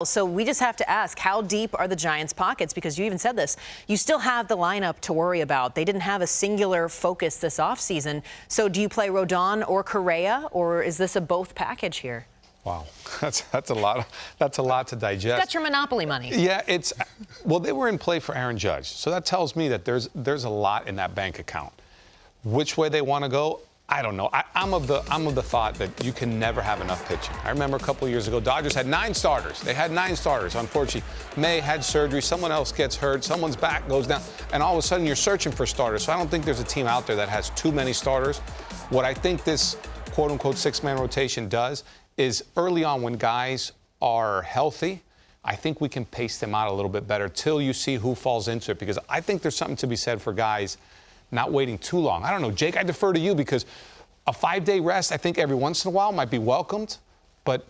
So we just have to ask, how deep are the Giants' pockets? Because you even said this. You still have the lineup to worry about. They didn't have a singular focus this offseason. So do you play Rodon or Correa, or is this a both package here? Wow, that's a lot. That's a lot to digest. You got your monopoly money. Yeah, well, they were in play for Aaron Judge, so that tells me that there's a lot in that bank account. Which way they want to go, I don't know. I'm of the thought that you can never have enough pitching. I remember a couple of years ago, Dodgers had 9 starters. They had 9 starters. Unfortunately, May had surgery. Someone else gets hurt. Someone's back goes down, and all of a sudden you're searching for starters. So I don't think there's a team out there that has too many starters. What I think this quote-unquote 6-man rotation does is early on when guys are healthy, I think we can pace them out a little bit better till you see who falls into it, because I think there's something to be said for guys not waiting too long. I don't know, Jake, I defer to you, because a 5-day rest, I think every once in a while might be welcomed, but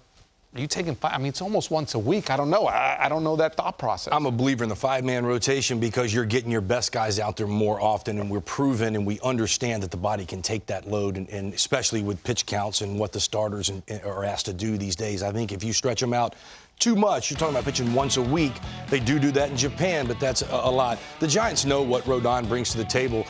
you taking 5, I mean, it's almost once a week. I don't know. I don't know that thought process. I'm a believer in the 5-man rotation because you're getting your best guys out there more often, and we're proven and we understand that the body can take that load, and especially with pitch counts and what the starters are asked to do these days. I think if you stretch them out too much, you're talking about pitching once a week. They do that in Japan, but that's a lot. The Giants know what Rodon brings to the table.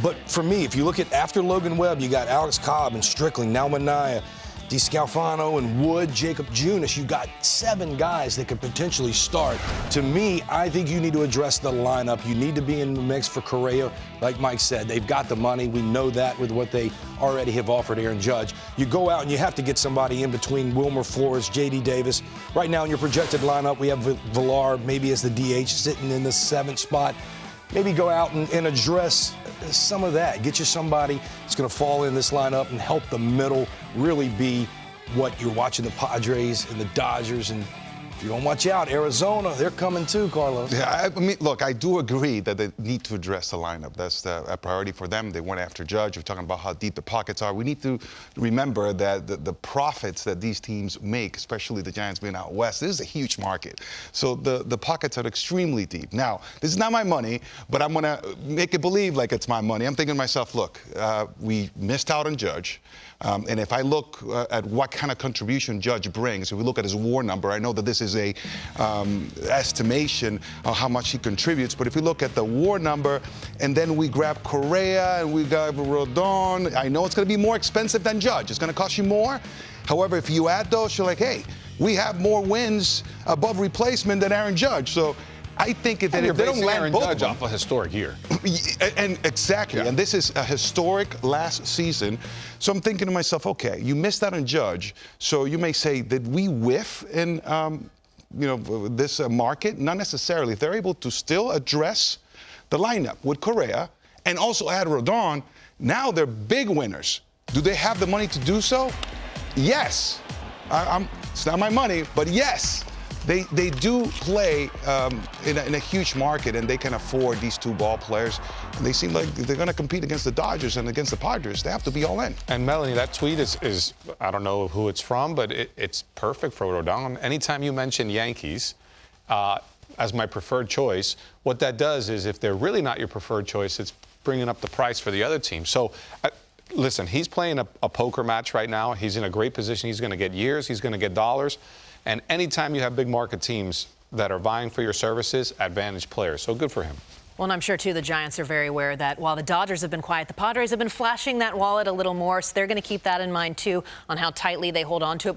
But for me, if you look at after Logan Webb, you got Alex Cobb and Stripling, now Manaea, DeScalfano and Wood, Jacob Junis. You've got 7 guys that could potentially start. To me, I think you need to address the lineup. You need to be in the mix for Correa. Like Mike said, they've got the money. We know that with what they already have offered Aaron Judge. You go out and you have to get somebody in between Wilmer Flores, J.D. Davis. Right now in your projected lineup, we have Villar maybe as the DH sitting in the 7th spot. Maybe go out and address some of that. Get you somebody that's going to fall in this lineup and help the middle really be what you're watching the Padres and the Dodgers. And if you don't watch out, Arizona, they're coming too, Carlos. Yeah, I mean, look, I do agree that they need to address the lineup. That's a priority for them. They went after Judge. We're talking about how deep the pockets are. We need to remember that the profits that these teams make, especially the Giants being out west, this is a huge market. So the pockets are extremely deep. Now, this is not my money, but I'm going to make it believe like it's my money. I'm thinking to myself, look, we missed out on Judge. And if I look at what kind of contribution Judge brings, if we look at his WAR number, I know that this is a estimation of how much he contributes. But if we look at the WAR number, and then we grab Correa and we grab Rodon, I know it's going to be more expensive than Judge. It's going to cost you more. However, if you add those, you're like, hey, we have more wins above replacement than Aaron Judge. So I think that if they don't land Aaron both Judge off a historic year. And exactly. Yeah. And this is a historic last season. So I'm thinking to myself, okay, you missed out on Judge. So you may say, did we whiff in this market? Not necessarily. If they're able to still address the lineup with Correa and also add Rodon, now they're big winners. Do they have the money to do so? Yes. It's not my money, but yes. They do play in a huge market, and they can afford these 2 ball players. And they seem like they're going to compete against the Dodgers and against the Padres. They have to be all in. And Melanie, that tweet is I don't know who it's from, but it's perfect for Rodon. Anytime you mention Yankees as my preferred choice, what that does is if they're really not your preferred choice, it's bringing up the price for the other team. So listen, he's playing a poker match right now. He's in a great position. He's going to get years. He's going to get dollars. And anytime you have big market teams that are vying for your services, advantage players. So good for him. Well, and I'm sure, too, the Giants are very aware that while the Dodgers have been quiet, the Padres have been flashing that wallet a little more. So they're going to keep that in mind, too, on how tightly they hold on to it.